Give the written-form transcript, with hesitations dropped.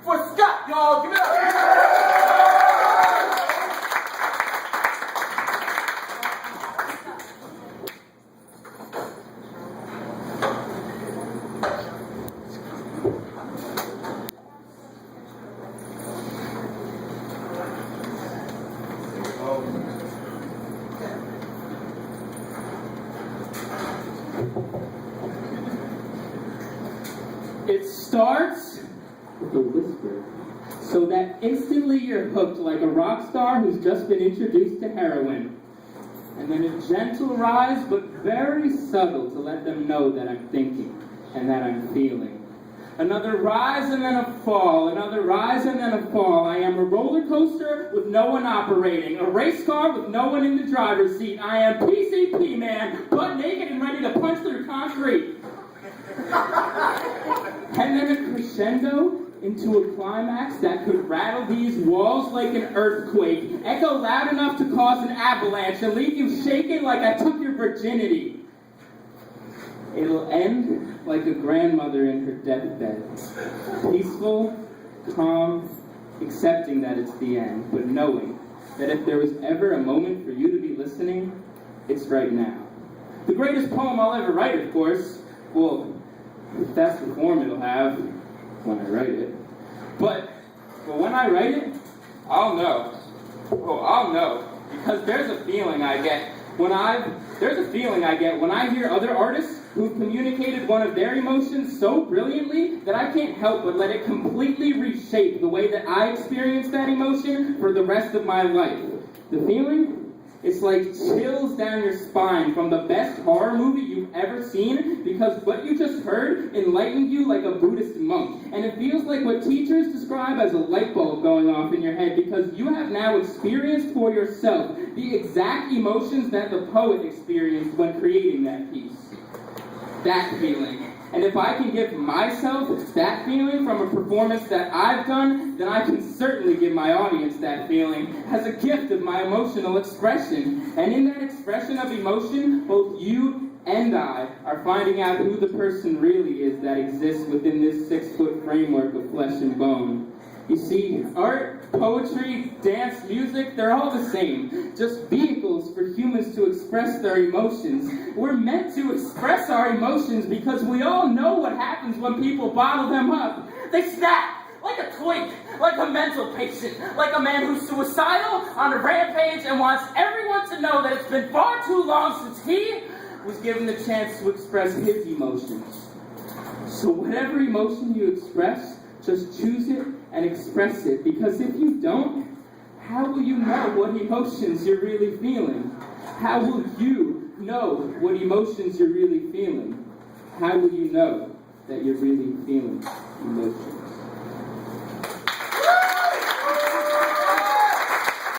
For Scott, y'all. Give it up. It starts with a whisper, so that instantly you're hooked like a rock star who's just been introduced to heroin. And then a gentle rise, but very subtle to let them know that I'm thinking and that I'm feeling. Another rise and then a fall, another rise and then a fall. I am a roller coaster with no one operating, a race car with no one in the driver's seat. I am PCP man, butt naked and ready to punch through concrete. And then a crescendo into a climax that could rattle these walls like an earthquake, echo loud enough to cause an avalanche, and leave you shaking like I took your virginity. It'll end like a grandmother in her deathbed, peaceful, calm, accepting that it's the end, but knowing that if there was ever a moment for you to be listening, it's right now. The greatest poem I'll ever write, of course. Well, that's the form it'll have when I write it. But when I write it, I'll know. Oh, I'll know. Because there's a feeling I get when I hear other artists who've communicated one of their emotions so brilliantly that I can't help but let it completely reshape the way that I experience that emotion for the rest of my life. The feeling? It's like chills down your spine from the best horror movie you've ever seen, because what you just heard enlightened you like a Buddhist monk. And it feels like what teachers describe as a light bulb going off in your head, because you have now experienced for yourself the exact emotions that the poet experienced when creating that piece. That feeling. And if I can give myself that feeling from a performance that I've done, then I can certainly give my audience that feeling as a gift of my emotional expression. And in that expression of emotion, both you and I are finding out who the person really is that exists within this 6-foot framework of flesh and bone. You see, art, poetry, dance, music, they're all the same. Just vehicles for humans to express their emotions. We're meant to express our emotions because we all know what happens when people bottle them up. They snap like a twig, like a mental patient, like a man who's suicidal on a rampage and wants everyone to know that it's been far too long since he was given the chance to express his emotions. So whatever emotion you express, just choose it and express it, because if you don't, how will you know what emotions you're really feeling? How will you know what emotions you're really feeling? How will you know that you're really feeling?